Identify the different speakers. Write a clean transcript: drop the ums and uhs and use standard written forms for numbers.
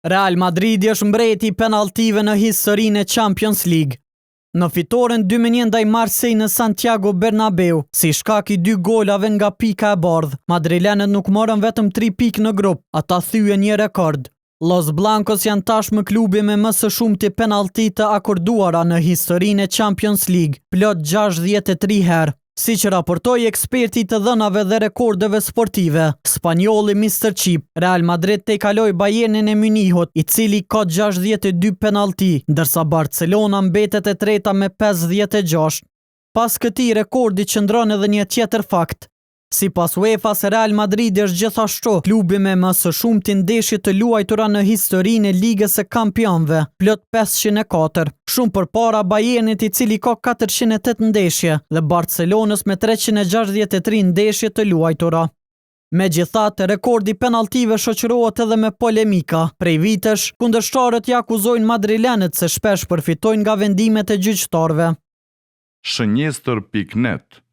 Speaker 1: Real Madridi është mbreti i penaltive në historinë e Champions League. Në fitoren 2-1 ndaj Marseille në Santiago Bernabeu, si shkak i 2 golave nga pika e bardhë, madrilenët nuk morën vetëm 3 pikë në grup, ata thyen një rekord. Los Blancos janë tashmë klubi me më së shumti penalti të akorduara në historinë e Champions League, plot 63 herë. Si që raportoi eksperti të dhënave dhe rekordeve sportive, spanjolli Mr. Chip, Real Madrid tejkaloi Bayernin e Munihut, i cili ka 62 penalti, ndërsa Barcelona mbetet e treta me 56. Pas këtij rekordi qëndron edhe një tjetër fakt. Sipas UEFA-s, Real Madridi është gjithashtu klubi me më së shumti ndeshje të luajtura në historinë e Ligës së Kampionëve, plot 504, shumë përpara Bayernit i cili ka 408 ndeshje dhe Barcelonës me 363 ndeshje të luajtura. Megjithatë, rekordi penaltive shoqërohet edhe me polemika. Prej vitesh, kundërshtarët ja akuzojnë madrilenët se shpesh përfitojnë nga vendimet e gjyqtarëve.
Speaker 2: Shënjestër.net